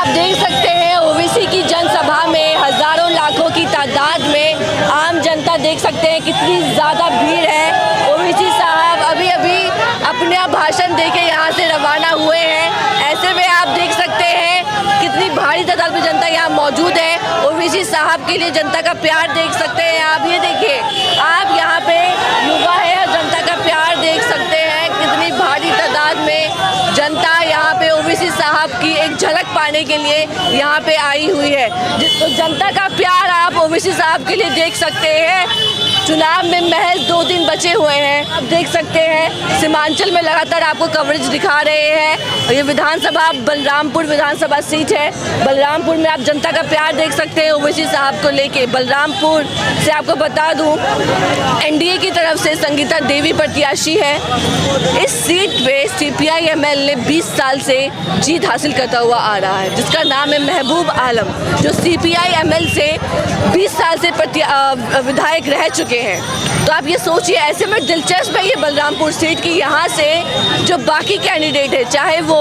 देख सकते हैं ओबीसी की जनसभा में हजारों लाखों की तादाद में आम जनता देख सकते हैं कितनी ज़्यादा भीड़ है। ओबीसी साहब अभी अभी अपना भाषण देके यहाँ से रवाना हुए हैं। ऐसे में आप देख सकते हैं कितनी भारी तादाद में जनता यहाँ मौजूद है। ओबीसी साहब के लिए जनता का प्यार देख सकते हैं आप। ये देखिए, आप यहाँ पे युवा है और जनता का प्यार देख सकते हैं। कितनी भारी तादाद में जनता यहाँ पे ओबीसी साहब की एक झलक पाने के लिए यहाँ पे आई हुई है। तो जनता का प्यार आप ओबीसी साहब के लिए देख सकते हैं। चुनाव में महज 2 दिन बचे हुए हैं। आप देख सकते हैं सीमांचल में लगातार आपको कवरेज दिखा रहे हैं। ये विधानसभा बलरामपुर विधानसभा सीट है। बलरामपुर में आप जनता का प्यार देख सकते हैं ओबीसी साहब को लेके। बलरामपुर से आपको बता दूं, एनडीए की तरफ से संगीता देवी प्रत्याशी है। इस सीट पे सीपीआई एमएलए 20 साल से जीत हासिल करता हुआ आ रहा है, जिसका नाम है महबूब आलम, जो सीपीआई एमएल से 20 साल से विधायक रह चुके हैं। तो आप ये सोचिए, ऐसे में दिलचस्प है ये बलरामपुर सीट की। यहाँ से जो बाकी कैंडिडेट है, चाहे वो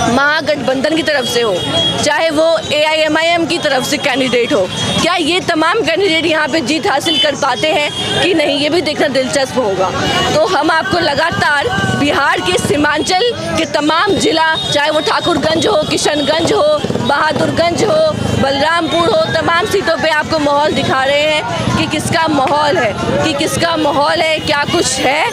महागठबंधन की तरफ से हो, चाहे वो एआईएमआईएम की तरफ से कैंडिडेट हो, क्या ये तमाम कैंडिडेट यहाँ पे जीत हासिल कर पाते हैं कि नहीं, ये भी देखना दिलचस्प होगा। तो हम आपको लगातार बिहार के सीमांचल के तमाम जिला, चाहे वो ठाकुरगंज हो, किशनगंज हो, बहादुरगंज हो, बलरामपुर हो, तमाम सीटों पे आपको माहौल दिखा रहे हैं कि किसका माहौल है, क्या कुछ है।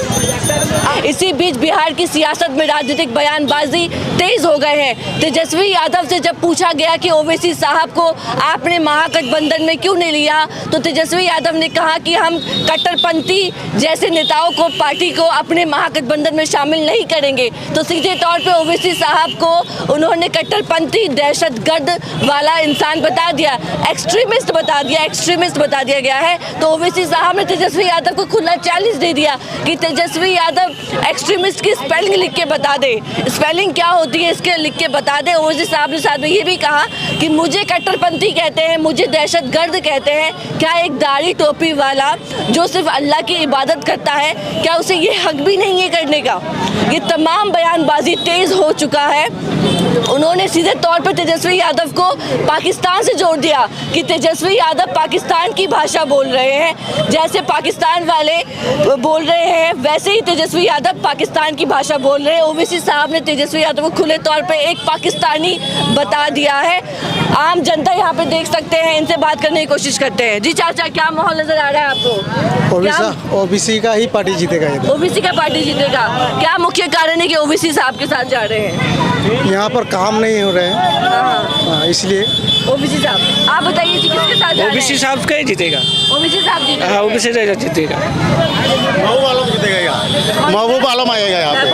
इसी बीच बिहार की सियासत में राजनीतिक बयानबाजी तेज हो गए हैं। तेजस्वी यादव से जब पूछा गया कि ओवैसी साहब को आपने महागठबंधन में क्यों नहीं लिया, तो तेजस्वी यादव ने कहा कि हम कट्टरपंथी जैसे नेताओं को, पार्टी को अपने महागठबंधन में शामिल नहीं करेंगे। तो सीधे तौर पे ओवैसी साहब को उन्होंने कट्टरपंथी, दहशतगर्द वाला इंसान बता दिया, एक्सट्रीमिस्ट बता दिया गया है। तो ओवैसी साहब ने तेजस्वी यादव को खुला चैलेंज दे दिया कि तेजस्वी यादव एक्सट्रीमिस्ट की स्पेलिंग लिख के बता दे, स्पेलिंग क्या होती है इसके लिख के बता दे। ओवैसी साहब ने साथ में ये भी कहा कि मुझे कट्टरपंथी कहते हैं, मुझे दहशतगर्द कहते हैं। क्या एक दाढ़ी टोपी वाला जो सिर्फ अल्लाह की इबादत करता है, क्या उसे ये हक भी नहीं है करने का? ये तमाम बयानबाजी तेज हो चुका है। उन्होंने सीधे तौर पर तेजस्वी यादव को पाकिस्तान से जोड़ दिया कि तेजस्वी यादव पाकिस्तान की भाषा बोल रहे हैं। जैसे पाकिस्तान वाले बोल रहे हैं, वैसे ही तेजस्वी यादव पाकिस्तान की भाषा बोल रहे हैं। ओवैसी साहब ने तेजस्वी यादव को खुले तौर पे एक पाकिस्तानी बता दिया है। आम जनता यहाँ पे देख सकते हैं, इनसे बात करने की कोशिश करते हैं। जी चाचा, क्या माहौल नजर आ रहा है आपको? ओबीसी का ही पार्टी जीतेगा। ओबीसी का पार्टी जीतेगा। क्या मुख्य कारण है कि ओबीसी साहब के साथ जा रहे हैं? यहाँ पर काम नहीं हो रहे हैं, इसलिए ओबीसी साहब। आप बताइए जी, किसके साथ जा रहे हैं? ओबीसी साहब का ही जीतेगा। ओबीसी साहब जीतेगा। हाँ, ओबीसी जीतेगा। महबूब आलम जीतेगा। महबूब आलम आएगा यहाँ पे।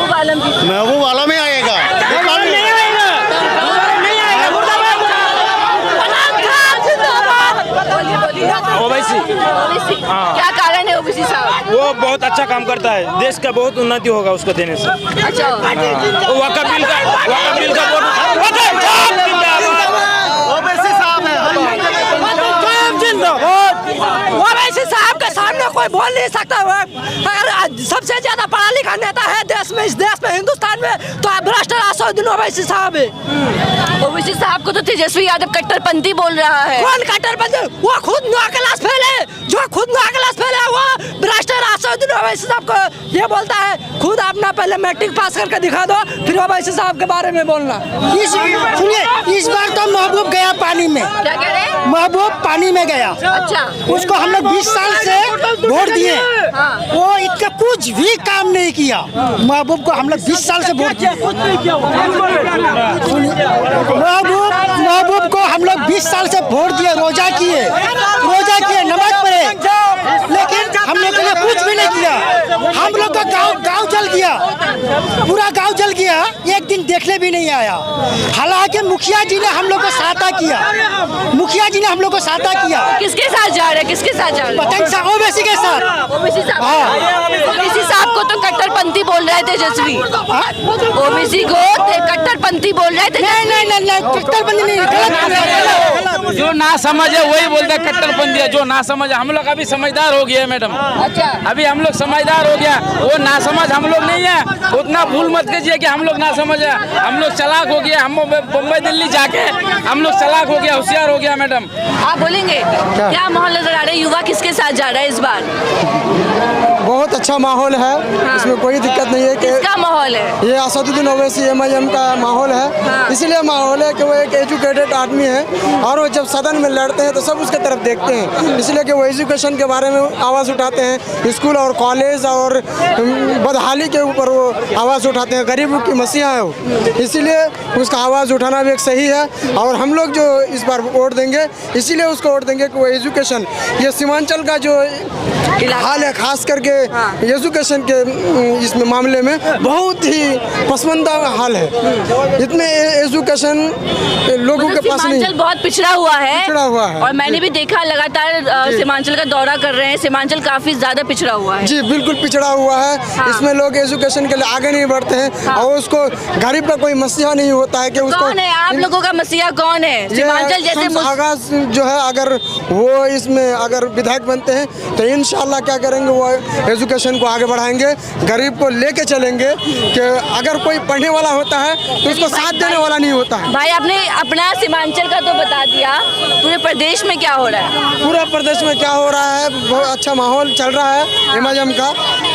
महबूब आलम ही आएगा। ओबीसी। क्या कारण है ओबीसी साहब? वो बहुत अच्छा काम करता है, देश का बहुत उन्नति होगा उसको देने से। अच्छा। वो वक़्फ़ बिल का ओवैसी साहब के सामने कोई बोल नहीं सकता। अगर सबसे ज्यादा पढ़ा लिखा नेता है देश में, इस देश में, हिंदुस्तान में, तो भ्रष्ट असुद्दीन ओवैसी साहब है। ओवैसी साहब को तो तेजस्वी यादव कट्टरपंथी बोल रहा है। कौन कट्टरपंथी? वो खुद 9 क्लास फेल है, जो खुद 9 क्लास फेल है, वो भ्रष्ट असुद्दीन ओवैसी साहब को ये बोलता है। खुद अपना पहले मैट्रिक पास करके दिखा दो, फिर ओवैसी साहब के बारे में बोलना। सुनिए, इस बार तो महबूब गया पानी में। क्या कह रहे हैं? महबूब पानी में गया। अच्छा। उसको हम लोग 20 साल से वोट दिए, वो इनका कुछ भी काम नहीं किया। महबूब को हम लोग 20 साल से वोट दिए। महबूब को हम लोग 20 साल से वोट दिए, रोजा किए, नमाज पढ़े, लेकिन हम लोग के लिए कुछ भी नहीं किया। हम लोग का गांव जल गया, पूरा गांव जल गया, एक दिन देखने भी नहीं आया। हालांकि मुखिया जी ने हम लोग को सहायता किया, किसके साथ जा रहे हैं? किसके साथ जा रहे हैं? पतंग साहब ओवैसी के साथ। ओबीसी साहब। ओबीसी साहब को तो कट्टरपंथी बोल रहे थे तेजस्वी। ओबीसी को कट्टरपंथी बोल रहे थे। नहीं, कट्टरपंथी नहीं, गलत। जो ना समझ है वही बोलता है कट्टरपंथी है। जो ना समझ, हम लोग अभी समझदार हो गए हैं मैडम। अच्छा। अभी हम लोग समझदार हो गया, वो ना समझ हम लोग नहीं है। उतना भूल मत कीजिए कि हम लोग ना समझ समझे, हम लोग चालाक हो गया, हम बम्बई दिल्ली जाके हम लोग चालाक हो गया, होशियार हो गया मैडम। आप बोलेंगे क्या माहौल नजर आ रहा है, युवा किसके साथ जा रहा है इस बार? बहुत अच्छा माहौल है, इसमें कोई दिक्कत नहीं है। किसका माहौल है? ये असदुद्दीन ओवैसी MIM का माहौल है, इसलिए माहौल है कि वो एक एजुकेटेड आदमी है और वो जब सदन में लड़ते हैं तो सब उसके तरफ देखते हैं, इसलिए कि वो एजुकेशन के बारे में आवाज़ उठाते हैं, स्कूल और कॉलेज और बदहाली के ऊपर वो आवाज़ उठाते हैं, गरीबों की मसीहा है वो, इसीलिए उसका आवाज़ उठाना भी एक सही है। और हम लोग जो इस बार वोट देंगे इसीलिए उसको वोट देंगे कि वो एजुकेशन, ये सीमांचल का जो हाल है खास करके एजुकेशन के इसमें मामले में बहुत ही पसंदीदा हाल है, इतने एजुकेशन लोगों के पास नहीं। सीमांचल बहुत पिछड़ा हुआ है, है। और मैंने भी देखा लगातार सीमांचल का दौरा कर रहे हैं, सीमांचल काफी ज्यादा पिछड़ा हुआ है। जी बिल्कुल पिछड़ा हुआ है, इसमें लोग एजुकेशन के लिए आगे नहीं बढ़ते हैं और उसको गरीब का कोई मसीहा नहीं होता है कि उसको। कौन है आप लोगों का मसीहा, कौन है? सीमांचल जैसे आगाज जो है, अगर वो इसमें अगर विधायक बनते हैं तो इंशाल्लाह क्या करेंगे, वो एजुकेशन को आगे बढ़ाएंगे, गरीब को लेके चलेंगे कि अगर कोई पढ़ने वाला होता है तो उसको साथ देने वाला नहीं होता है। भाई आपने अपना सीमांचल का तो बता दिया, पूरे प्रदेश में क्या हो रहा है? पूरा प्रदेश में क्या हो रहा है, बहुत अच्छा माहौल चल रहा है MIM का,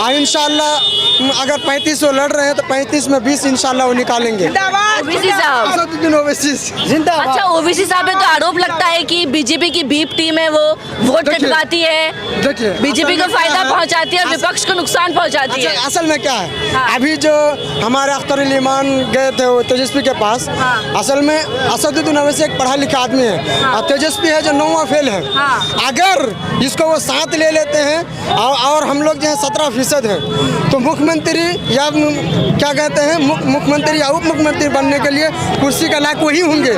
और इंशाल्लाह अगर 3500 लड़ रहे हैं तो 35 में 20 इंशाल्लाह वो निकालेंगे। ओवैसी साहब, असदुद्दीन ओवैसी जिंदाबाद। अच्छा ओवैसी साहब पे तो आरोप लगता है कि बीजेपी की बीप टीम है, वो वोट कटवाती है, देखिए बीजेपी को फायदा पहुंचाती है और विपक्ष को नुकसान पहुंचाती है। असल में क्या है, हाँ। अभी जो हमारे अख्तर अली ईमान गए थे वो तेजस्वी के पास, हाँ। असल में असदुद्दीन ओवैसी एक पढ़ा लिखा आदमी है, हाँ। और तेजस्वी है जो 9वां फेल है। हाँ। अगर इसको वो साथ ले लेते हैं और हम लोग जो है 17% है, तो मुख्यमंत्री या क्या कहते हैं मुख्यमंत्री या उप मुख्यमंत्री बनने के लिए कुर्सी का लायक वही होंगे,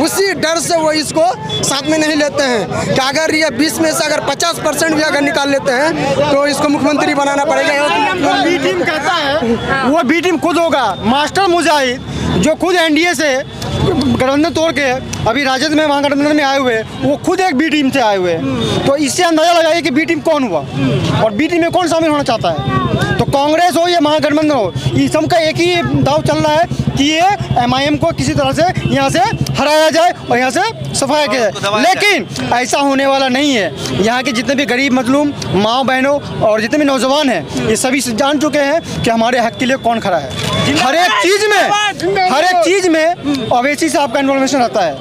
उसी डर से वो इसको साथ में नहीं लेते हैं कि अगर ये 20 में से अगर 50% भी अगर निकाल लेते हैं तो इसको मुख्यमंत्री बनाना पड़ेगा। बी टीम कहता है, वो बी टीम खुद होगा, मास्टर मुजाहिद जो खुद NDA से गठबंधन तोड़ के अभी राजद में महागठबंधन में आए हुए, वो खुद एक बी टीम से आए हुए, तो इससे अंदाजा लगाइए कि बी टीम कौन हुआ और बी टीम में कौन शामिल होना चाहता है। तो कांग्रेस हो या महागठबंधन हो, इस सबका एक ही दाव चल रहा है कि ये MIM को किसी तरह से यहाँ से हराया जाए और यहाँ से सफाया किया जाए, लेकिन ऐसा होने वाला नहीं है। यहाँ के जितने भी गरीब मजलूम माँ बहनों और जितने भी नौजवान हैं, ये सभी जान चुके हैं कि हमारे हक के लिए कौन खड़ा है। हर एक चीज में ओवैसी साहब का इन्वॉल्वेशन रहता है।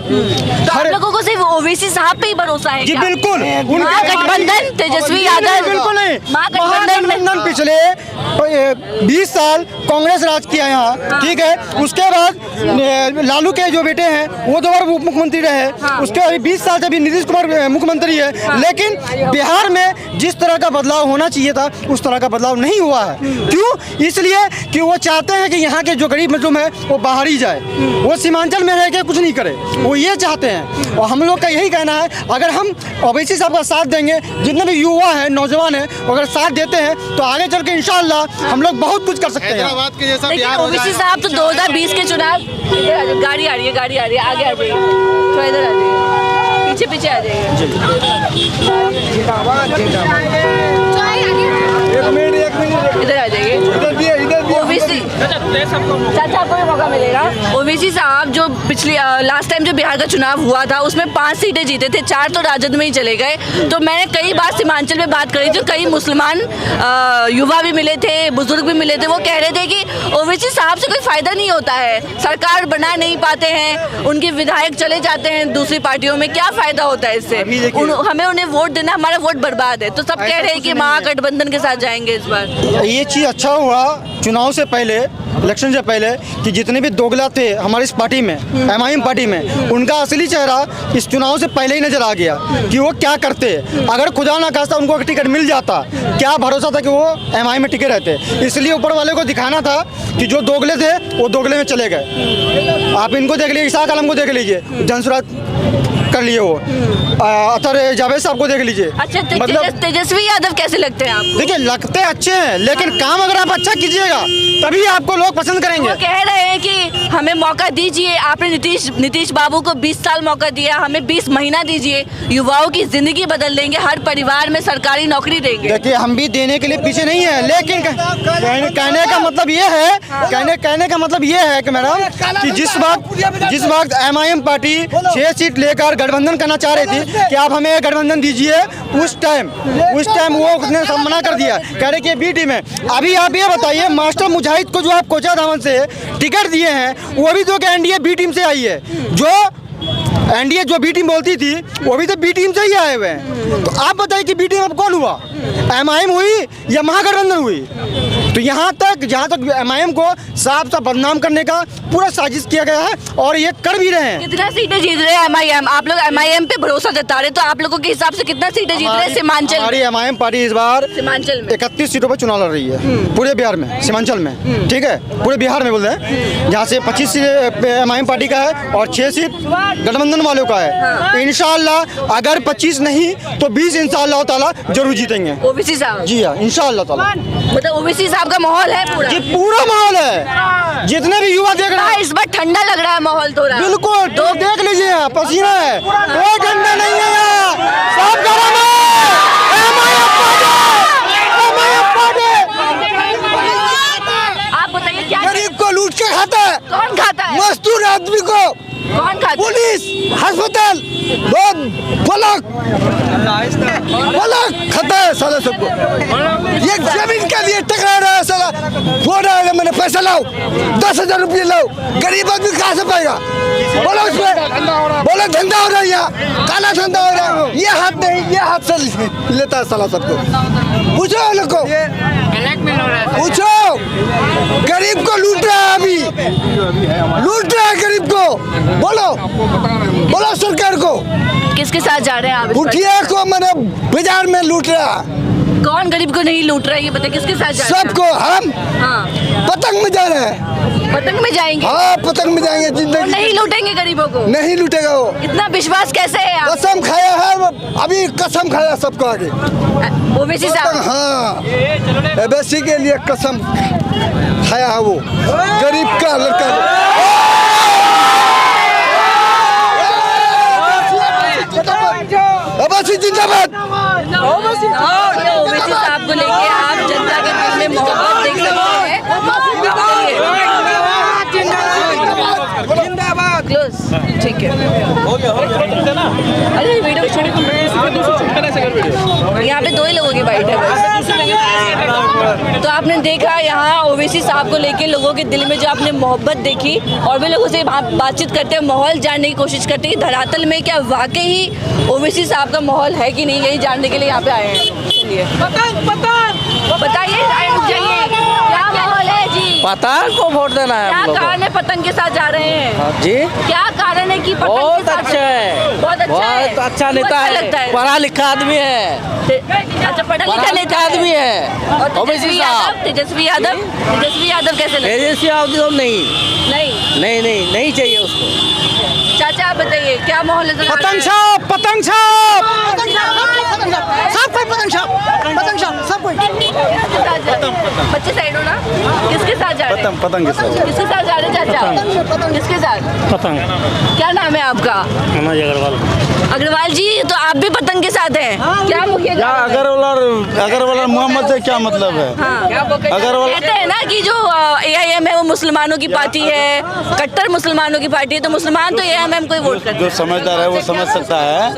तो आप लोगों को सिर्फ ओवैसी साहब पे ही भरोसा है जी क्या? बिल्कुल, महागठबंधन तेजस्वी यादव, बिल्कुल नहीं, महागठबंधन पिछले 20 साल कांग्रेस राज किया यहाँ, ठीक है, उसके बाद लालू के जो बेटे हैं वो 2 बार उप मुख्यमंत्री रहे, उसके अभी 20 साल से अभी नीतीश कुमार मुख्यमंत्री है, लेकिन बिहार में जिस तरह का बदलाव होना चाहिए था उस तरह का बदलाव नहीं हुआ है। क्यों? इसलिए कि वो चाहते हैं कि यहाँ के जो गरीब मजलूम है वो बाहर ही जाए, वो सीमांचल में रह के कुछ नहीं करे, वो ये चाहते हैं। और हम लोग का यही कहना है, अगर हम ओवैसी साहब का साथ देंगे, जितने भी युवा हैं नौजवान हैं, अगर साथ देते हैं तो आगे चल के इंशाल्लाह हम लोग बहुत कुछ कर सकते हैं। लेकिन ओवैसी साहब तो 2020 के चुनाव, गाड़ी आ रही है आगे आ जाइए, थोड़ा इधर आ जाइए, पीछे आ जाइए। इधर आ जाइए। ओवैसी चाचा आपको भी मौका मिलेगा। ओवैसी साहब जो पिछली लास्ट टाइम जो बिहार का चुनाव हुआ था उसमें 5 सीटें जीते थे, 4 तो राजद में ही चले गए। तो मैंने कई बार सीमांचल में बात करी थी, कई मुसलमान युवा भी मिले थे, बुजुर्ग भी मिले थे, वो कह रहे थे कि ओवैसी साहब से कोई फायदा नहीं होता है, सरकार बना नहीं पाते हैं, उनके विधायक चले जाते हैं दूसरी पार्टियों में, क्या फायदा होता है इससे, हमें उन्हें वोट देना, हमारा वोट बर्बाद है। तो सब कह रहे हैं कि महागठबंधन के साथ जाएंगे इस बार। ये चीज़ अच्छा हुआ चुनाव से पहले, इलेक्शन से पहले, कि जितने भी दोगला थे हमारी इस पार्टी में, MIM पार्टी में, उनका असली चेहरा इस चुनाव से पहले ही नजर आ गया कि वो क्या करते। अगर खुदा ना खास्ता उनको टिकट मिल जाता, क्या भरोसा था कि वो MIM में टिके रहते। इसलिए ऊपर वाले को दिखाना था कि जो दोगले थे वो दोगले में चले गए। आप इनको देख लीजिए, इसाक आलम को देख लीजिए, जनसुराज कर लिए, वो अतर जावेद साहब को देख लीजिए। अच्छा, तेजस्वी यादव कैसे लगते हैं आप? देखिए लगते अच्छे हैं, लेकिन काम अगर आप अच्छा कीजिएगा तभी आपको लोग पसंद करेंगे। वो कह रहे हैं कि हमें मौका दीजिए, आपने नीतीश बाबू को 20 साल मौका दिया, हमें 20 महीना दीजिए, युवाओं की जिंदगी बदल देंगे, हर परिवार में सरकारी नौकरी देंगे। देखिए हम भी देने के लिए पीछे नहीं है, लेकिन कहने का मतलब ये है, कहने का मतलब ये है कि मैडम कि जिस वक्त MIM पार्टी 6 सीट लेकर गठबंधन करना चाह रही थी कि आप हमें गठबंधन दीजिए, उस टाइम वो उसने सब मना कर दिया, कह रहे कि बी टीम है। अभी आप ये बताइए, मास्टर मुजाहिद को जो आप कोचा धावन से टिकट दिए हैं, वो भी तो एनडीए बी टीम से आई है। जो एनडीए जो बी टीम बोलती थी वो भी तो बी टीम से ही आए हुए हैं। तो आप बताइए कि बी टीम अब कौन हुआ, MIM हुई या महागठबंधन हुई? तो जहाँ तक MIM को साफ बदनाम करने का पूरा साजिश किया गया है और ये कर भी रहे हैं। कितना सीटें जीत रहे हैं MIM? आप लोग MIM पे भरोसा जता रहे, तो आप लोगों के हिसाब से कितना सीटें जीत रहे हैं सीमांचल? हमारी MIM पार्टी इस बार सीमांचल में 31 सीटों पर चुनाव लड़ रही है पूरे बिहार में, सीमांचल में, ठीक है, पूरे बिहार में बोल रहे हैं, जहाँ से 25 सीट MIM पार्टी का है और 6 सीट गठबंधन वालों का है। इंशाअल्लाह अगर 25 नहीं तो 20 इंशाअल्लाह ताला जरूर जीतेंगे। ओबीसी साहब? जी हाँ, इंशाअल्लाह ताला। मतलब ओबीसी साहब का माहौल है पूरा? जी पूरा माहौल है, जितने भी युवा देख रहे हैं। इस बार ठंडा लग रहा है माहौल थोड़ा? बिल्कुल, तो देख लीजिए यहाँ पसीना है, कोई ठंडा नहीं है यहाँ, सब गर्म है। आप बताइए क्या गरीब को लूट के खाता है, कौन खाता है? मजदूर आदमी को, कौन खाता है? पुलिस, अस्पताल, पलक खाता है साला सबको। ये जमीन के लिए टकरा रहा है साला, बोल रहा है मैंने पैसा लाओ, 10,000 रुपये लाओ, गरीब आदमी कहाँ से पाएगा? बोलो उसमें, बोलो धंधा हो रहा है यहाँ, काला धंधा हो रहा है, ये हाथ नहीं, ये हाथ से लेता है साला सबको। पूछो लोग को, पूछो, गरीब को लूट रहा है, अभी लूट रहा है गरीब को। बोलो सरकार को, किसके साथ जा रहे हैं आप? उठिया को मैंने बाजार में लूट रहा। कौन गरीब को नहीं लूट रहा है ये बताइए, किसके साथ जा रहे हैं? सबको हम हाँ, पतंग में जा रहे हैं। पतंग में जाएंगे? हाँ पतंग में जाएंगे, और जिंदगी नहीं लूटेंगे गरीबों को? नहीं लूटेगा वो। इतना विश्वास कैसे है आप? कसम खाया है, अभी कसम खाया सबको आगे। ओबीसी साहब? हाँ, एबीसी के लिए कसम खाया है वो, गरीब का लड़का। एबीसी जिंदाबाद। ओबीसी साहब को लेके आप जनता के दिल में मोहब्बत देख सकते हैं। क्लोज, ठीक है। अरे वीडियो यहाँ पे 2 ही लोगों की बाइट है बस। तो आपने देखा यहाँ ओबीसी साहब को लेके लोगों के दिल में जो आपने मोहब्बत देखी, और भी लोगों से बातचीत करते हैं, माहौल जानने की कोशिश करते हैं कि धरातल में क्या वाकई ही ओबीसी साहब का माहौल है कि नहीं, यही जानने के लिए यहाँ पे आए हैं। चलिए बताइए, जाइए, क्या माहौल है जी? पतंग को वोट देना है। क्या कारण है पतंग के साथ जा रहे हैं जी? क्या कारण है कि पतंग बहुत के साथ? अच्छा है, बहुत अच्छा है, बहुत अच्छा नेता लगता है, पढ़ा लिखा आदमी है, अच्छा पढ़ा लिखा नेता आदमी है। और तेजस्वी यादव कैसे लगता है? तेजस्वी यादव नहीं चाहिए उसको। चाचा आप बताइए क्या माहौल है? पतंग छाप, पतंग छाप, सब कोई पतंग छाप, सब कोई। बच्चे साइड हो ना, किसके साथ जा रहे हैं? पतंग के साथ। किसके साथ जा रहे हैं चाचा? किसके साथ? पतंग। क्या नाम है आपका? मनोज अग्रवाल जी, तो आप भी पतंग के साथ हैं? क्या मुखिया अगर मोहम्मद से क्या मतलब है? कहते हैं ना कि जो AIM है वो मुसलमानों की पार्टी है, कट्टर मुसलमानों की पार्टी है, तो मुसलमान तो AIM को ही वोट करते जो समझदार है वो समझ सकता है,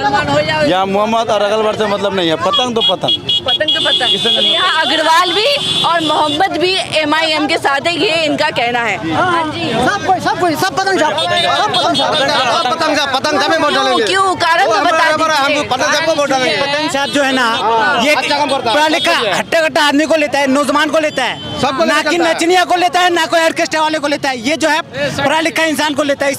यहाँ मोहम्मद और अगल से मतलब नहीं है, पतंग तो पतंग। यहाँ अग्रवाल भी और मोहम्मद भी MIM के साथ है, ये इनका कहना है। हाँ जी, सब पतंग छाप, पतंग छाप में वोट डालेंगे। क्यों? कारण तो बता दीजिए। पतंग छाप को वोट डालेंगे। पतंग छाप जो है ना, ये पढ़ा लिखा हट्टा कट्टा आदमी को लेता है, नौजवान को लेता है, ना कि नचनिया को लेता है, ना कोई ऑर्केस्ट्रा वाले को लेता है। ये जो है पढ़ा लिखा इंसान को लेता है।